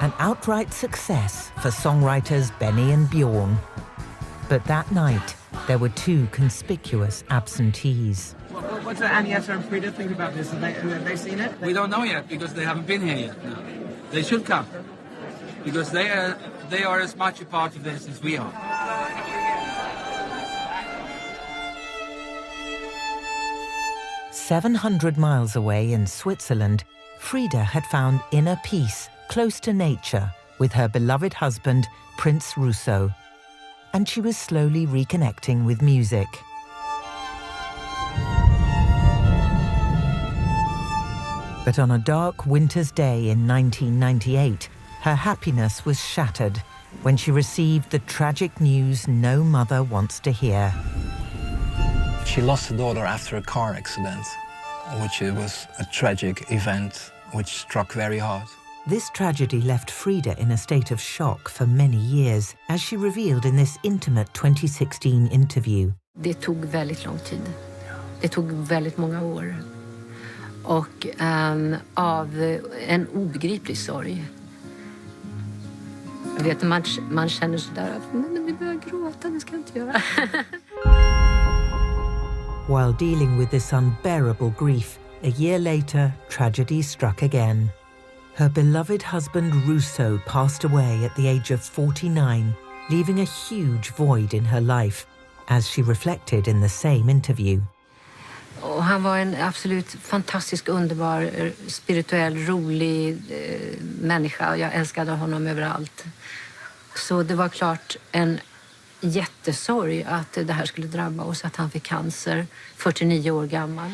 An outright success for songwriters Benny and Björn. But that night, there were 2 conspicuous absentees. What do Agneta and Frida think about this? Have they seen it? We don't know yet because they haven't been here yet. No. They should come because they are as much a part of this as we are. "700 miles away in Switzerland, Frida had found inner peace close to nature with her beloved husband, Prince Russo, and she was slowly reconnecting with music. But on a dark winter's day in 1998, her happiness was shattered when she received the tragic news no mother wants to hear. She lost her daughter after a car accident, which was a tragic event which struck very hard. This tragedy left Frida in a state of shock for many years, as she revealed in this intimate 2016 interview. Det tog väldigt lång tid. Det tog väldigt många år. Och av en obegriplig sorg. Jag vet, man känner sådär att men vi börjar gråta, det ska jag inte göra. While dealing with this unbearable grief, a year later, tragedy struck again. Her beloved husband Russo passed away at the age of 49, leaving a huge void in her life, as she reflected in the same interview. Och han var en absolut fantastisk, underbar, spirituell, rolig människa. Jag älskade honom överallt. Så det var klart en jättesorg att det här skulle drabba oss, att han fick cancer, 49 år gammal.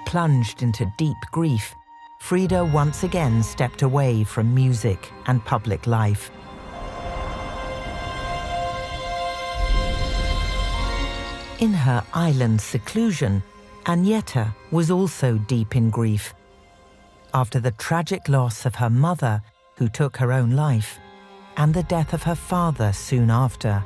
Plunged into deep grief, Frida once again stepped away from music and public life. In her island seclusion, Agneta was also deep in grief. After the tragic loss of her mother, who took her own life, and the death of her father soon after.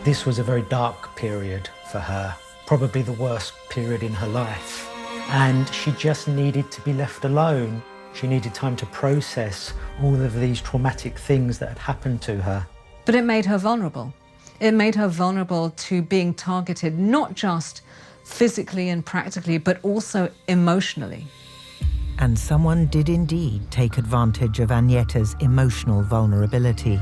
This was a very dark period for her, probably the worst period in her life. And she just needed to be left alone. She needed time to process all of these traumatic things that had happened to her. But it made her vulnerable. It made her vulnerable to being targeted, not just physically and practically, but also emotionally. And someone did indeed take advantage of Agneta's emotional vulnerability.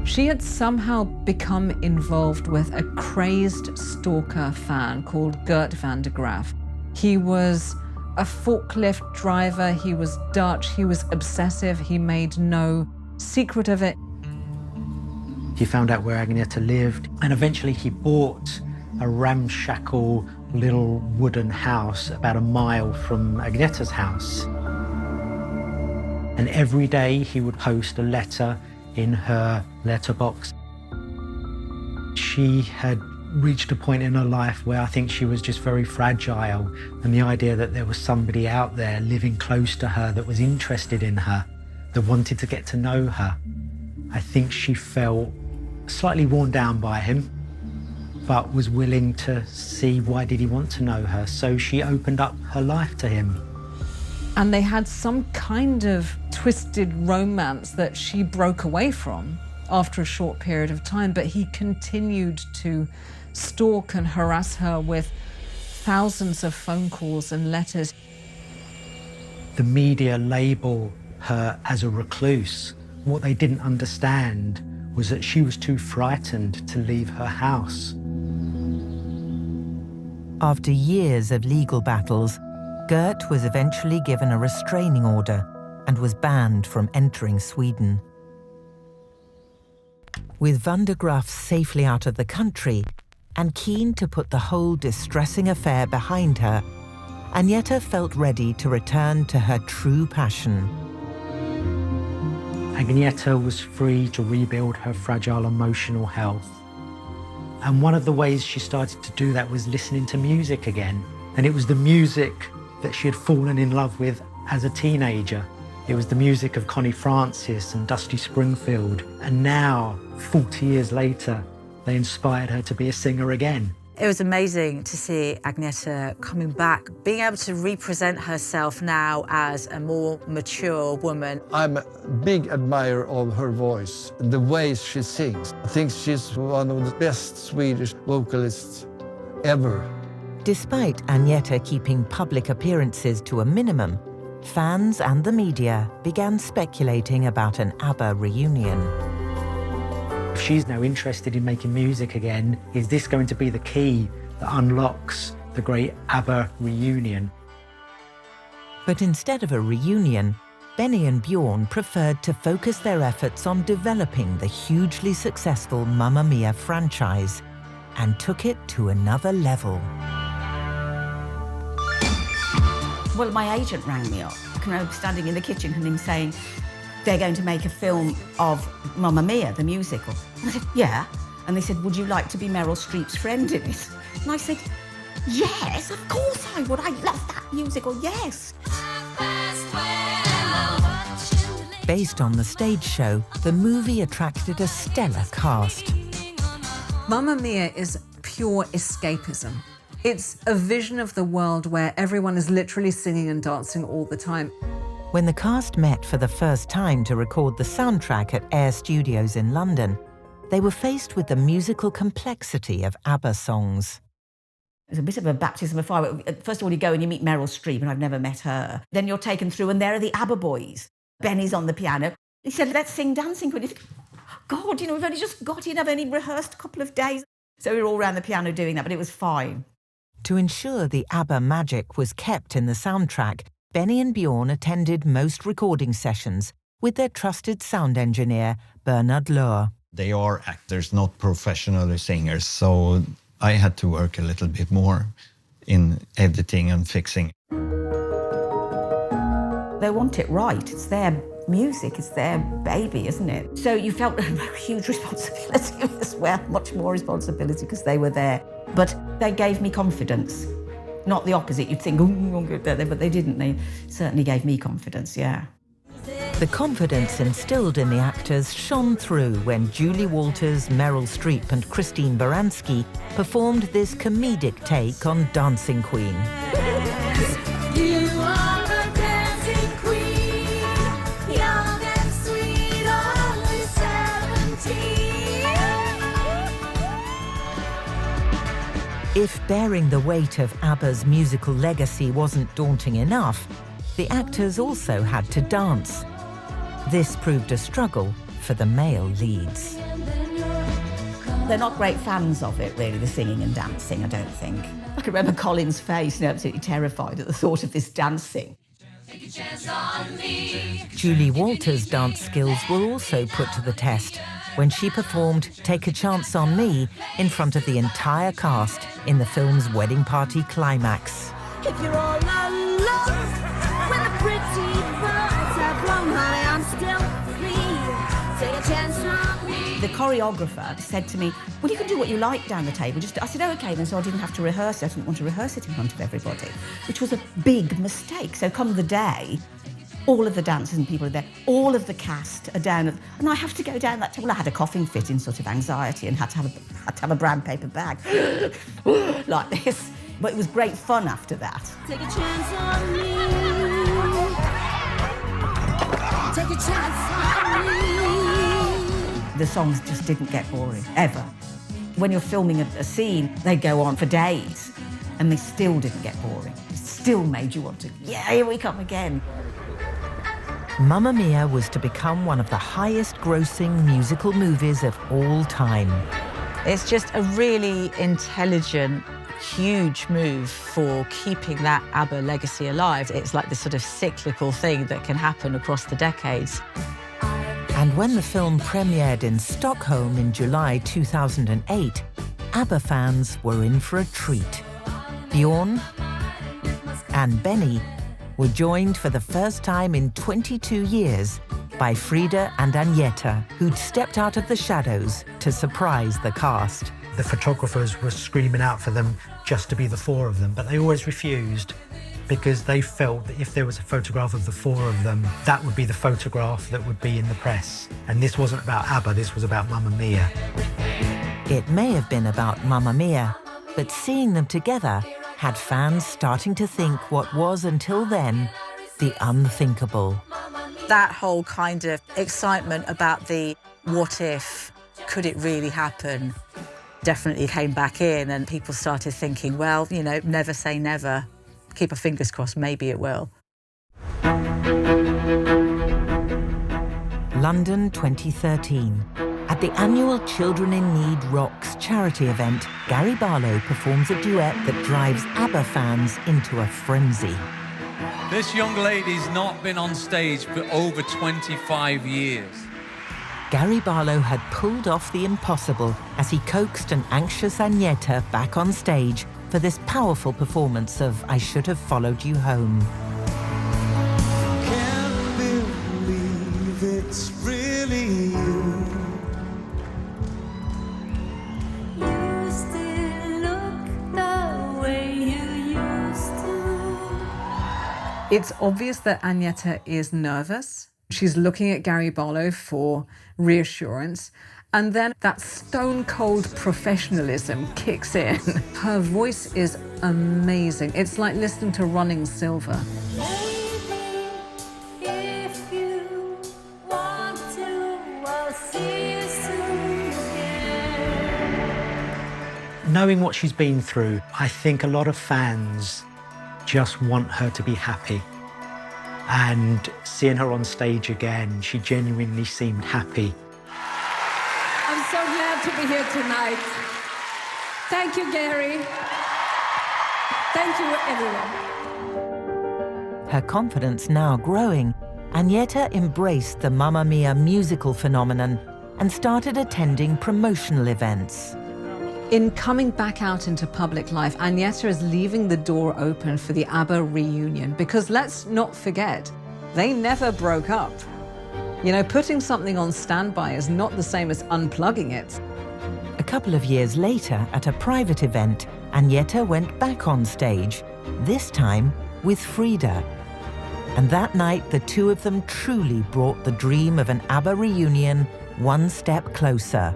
She had somehow become involved with a crazed stalker fan called Gert van der Graaf. He was a forklift driver, he was Dutch, he was obsessive, he made no secret of it. He found out where Agneta lived, and eventually he bought a ramshackle little wooden house about a mile from Agneta's house. And every day he would post a letter in her letterbox. She had reached a point in her life where I think she was just very fragile, and the idea that there was somebody out there living close to her that was interested in her, that wanted to get to know her, I think she felt slightly worn down by him, but was willing to see why did he want to know her. So she opened up her life to him. And they had some kind of twisted romance that she broke away from after a short period of time, but he continued to stalk and harass her with thousands of phone calls and letters. The media label her as a recluse. What they didn't understand was that she was too frightened to leave her house. After years of legal battles, Gert was eventually given a restraining order and was banned from entering Sweden. With van der Graaf safely out of the country and keen to put the whole distressing affair behind her, Agneta felt ready to return to her true passion. Agneta was free to rebuild her fragile emotional health. And one of the ways she started to do that was listening to music again. And it was the music that she had fallen in love with as a teenager. It was the music of Connie Francis and Dusty Springfield. And now, 40 years later, they inspired her to be a singer again. It was amazing to see Agneta coming back, being able to represent herself now as a more mature woman. I'm a big admirer of her voice, the way she sings. I think she's one of the best Swedish vocalists ever. Despite Agneta keeping public appearances to a minimum, fans and the media began speculating about an ABBA reunion. If she's now interested in making music again, is this going to be the key that unlocks the great ABBA reunion? But instead of a reunion, Benny and Bjorn preferred to focus their efforts on developing the hugely successful Mamma Mia franchise and took it to another level. Well, my agent rang me up, standing in the kitchen and him saying, they're going to make a film of Mamma Mia, the musical. And I said, yeah. And they said, would you like to be Meryl Streep's friend in it? And I said, yes, of course I would. I love that musical, yes. Based on the stage show, the movie attracted a stellar cast. Mamma Mia is pure escapism. It's a vision of the world where everyone is literally singing and dancing all the time. When the cast met for the first time to record the soundtrack at Air Studios in London, they were faced with the musical complexity of ABBA songs. It's a bit of a baptism of fire. First of all, you go and you meet Meryl Streep, and I've never met her. Then you're taken through, and there are the ABBA boys. Benny's on the piano. He said, let's sing Dancing Queen. God, we've only just got in. I've only rehearsed a couple of days. So we were all around the piano doing that, but it was fine. To ensure the ABBA magic was kept in the soundtrack, Benny and Bjorn attended most recording sessions with their trusted sound engineer, Bernard Lohr. They are actors, not professional singers, so I had to work a little bit more in editing and fixing. They want it right. It's their music, it's their baby, isn't it? So you felt a huge responsibility as well, much more responsibility because they were there. But they gave me confidence. Not the opposite. You'd think, oh, but they didn't. They certainly gave me confidence, yeah. The confidence instilled in the actors shone through when Julie Walters, Meryl Streep and Christine Baranski performed this comedic take on Dancing Queen. You are a dancing queen, young and sweet, only 17. If bearing the weight of ABBA's musical legacy wasn't daunting enough, the actors also had to dance. This proved a struggle for the male leads. They're not great fans of it, really, the singing and dancing, I don't think. I can remember Colin's face, absolutely terrified at the thought of this dancing. Julie Walters' dance skills were also put to the test when she performed Take a Chance on Me in front of the entire cast in the film's wedding party climax. If you're all alone, when the pretty birds have flown, honey, I'm still free. Take a chance on me. The choreographer said to me, well, you can do what you like down the table. I said, oh, OK, then, so I didn't have to rehearse it. I didn't want to rehearse it in front of everybody, which was a big mistake. So come the day, all of the dancers and people are there, all of the cast are down, and I have to go down that table. I had a coughing fit in sort of anxiety and had to have a brown paper bag like this. But it was great fun after that. Take a chance on me. Take a chance on me. The songs just didn't get boring, ever. When you're filming a scene, they go on for days, and they still didn't get boring. It still made you want to, yeah, here we come again. Mamma Mia was to become one of the highest-grossing musical movies of all time. It's just a really intelligent, huge move for keeping that ABBA legacy alive. It's like this sort of cyclical thing that can happen across the decades. And when the film premiered in Stockholm in July 2008, ABBA fans were in for a treat. Bjorn and Benny were joined for the first time in 22 years by Frida and Agneta, who'd stepped out of the shadows to surprise the cast. The photographers were screaming out for them just to be the four of them, but they always refused because they felt that if there was a photograph of the four of them, that would be the photograph that would be in the press. And this wasn't about ABBA, this was about Mamma Mia. It may have been about Mamma Mia, but seeing them together had fans starting to think what was, until then, the unthinkable. That whole kind of excitement about the what if, could it really happen, definitely came back in, and people started thinking, well, never say never. Keep our fingers crossed, maybe it will. London 2013. At the annual Children in Need Rocks charity event, Gary Barlow performs a duet that drives ABBA fans into a frenzy. This young lady's not been on stage for over 25 years. Gary Barlow had pulled off the impossible as he coaxed an anxious Agneta back on stage for this powerful performance of I Should Have Followed You Home. It's obvious that Agneta is nervous. She's looking at Gary Barlow for reassurance. And then that stone-cold professionalism kicks in. Her voice is amazing. It's like listening to running silver. If you want to, I'll see you soon again. Knowing what she's been through, I think a lot of fans just want her to be happy. And seeing her on stage again, she genuinely seemed happy. I'm so glad to be here tonight. Thank you, Gary. Thank you, everyone. Her confidence now growing, Agneta embraced the Mamma Mia musical phenomenon and started attending promotional events. In coming back out into public life, Agneta is leaving the door open for the ABBA reunion because let's not forget, they never broke up. You know, putting something on standby is not the same as unplugging it. A couple of years later, at a private event, Agneta went back on stage, this time with Frida. And that night, the two of them truly brought the dream of an ABBA reunion one step closer.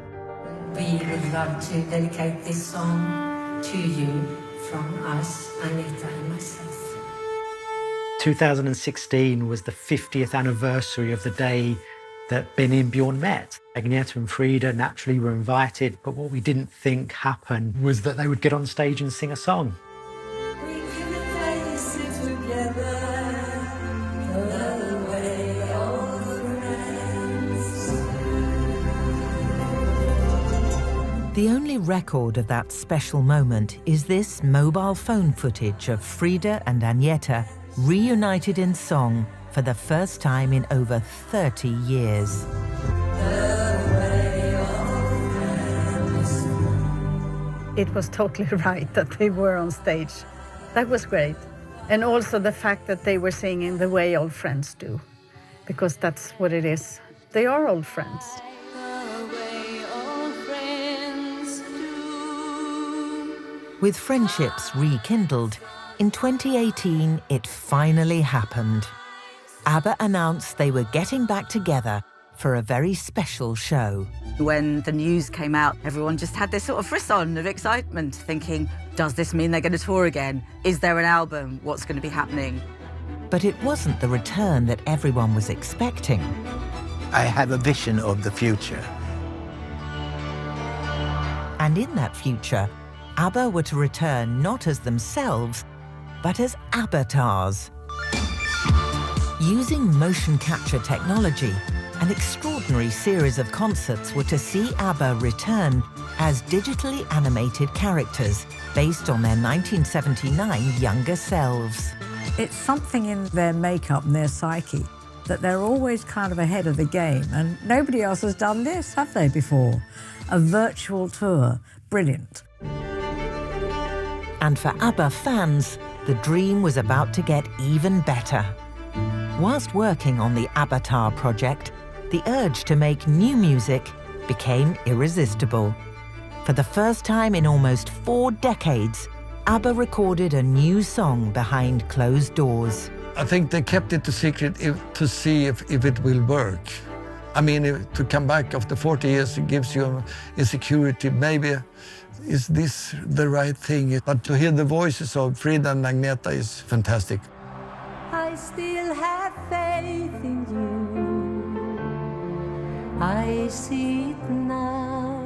We would love to dedicate this song to you from us, Agneta and myself. 2016 was the 50th anniversary of the day that Benny and Bjorn met. Agneta and Frida naturally were invited, but what we didn't think happened was that they would get on stage and sing a song. We can face it together, the way all friends. The only record of that special moment is this mobile phone footage of Frida and Agneta reunited in song for the first time in over 30 years. It was totally right that they were on stage. That was great. And also the fact that they were singing the way old friends do, because that's what it is. They are old friends. With friendships rekindled, in 2018 it finally happened. ABBA announced they were getting back together for a very special show. When the news came out, everyone just had this sort of frisson of excitement, thinking, does this mean they're going to tour again? Is there an album? What's going to be happening? But it wasn't the return that everyone was expecting. I have a vision of the future. And in that future, ABBA were to return not as themselves, but as avatars. Using motion capture technology, an extraordinary series of concerts were to see ABBA return as digitally animated characters based on their 1979 younger selves. It's something in their makeup and their psyche that they're always kind of ahead of the game, and nobody else has done this, have they, before? A virtual tour. Brilliant. And for ABBA fans, the dream was about to get even better. Whilst working on the Avatar project, the urge to make new music became irresistible. For the first time in almost 4 decades, ABBA recorded a new song behind closed doors. I think they kept it a secret to see if it will work. I mean, to come back after 40 years, it gives you insecurity. Maybe, is this the right thing? But to hear the voices of Frida and Agneta is fantastic. I still have faith in you. I see it now.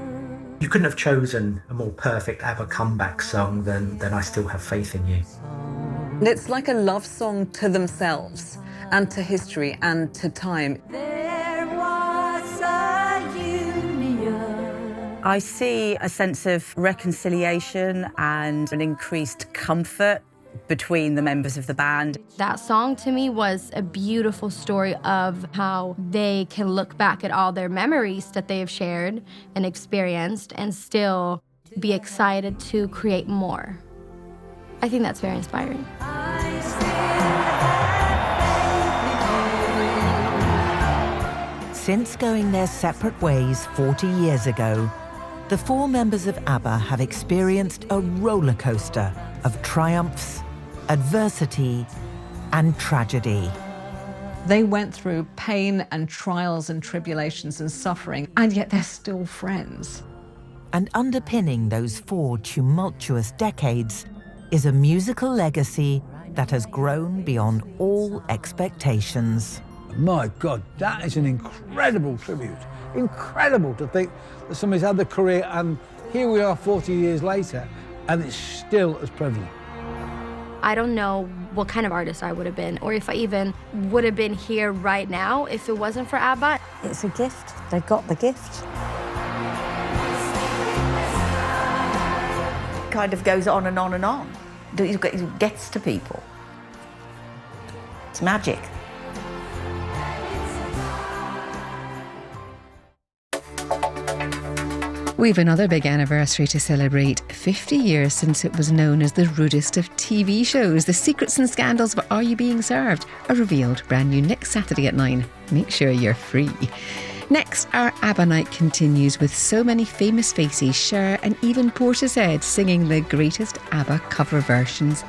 You couldn't have chosen a more perfect ABBA comeback song than I Still Have Faith in You. And it's like a love song to themselves and to history and to time. There was a union. I see a sense of reconciliation and an increased comfort between the members of the band. That song to me was a beautiful story of how they can look back at all their memories that they have shared and experienced and still be excited to create more. I think that's very inspiring. Since going their separate ways 40 years ago, the 4 members of ABBA have experienced a roller coaster of triumphs, adversity, and tragedy. They went through pain and trials and tribulations and suffering, and yet they're still friends. And underpinning those 4 tumultuous decades is a musical legacy that has grown beyond all expectations. My God, that is an incredible tribute. Incredible to think that somebody's had the career and here we are 40 years later and it's still as prevalent. I don't know what kind of artist I would have been, or if I even would have been here right now if it wasn't for ABBA. It's a gift. They got the gift. Kind of goes on and on and on. It gets to people. It's magic. We've another big anniversary to celebrate. 50 years since it was known as the rudest of TV shows. The secrets and scandals of Are You Being Served are revealed brand new next Saturday at 9. Make sure you're free. Next, our ABBA night continues with so many famous faces, Cher and even Portishead singing the greatest ABBA cover versions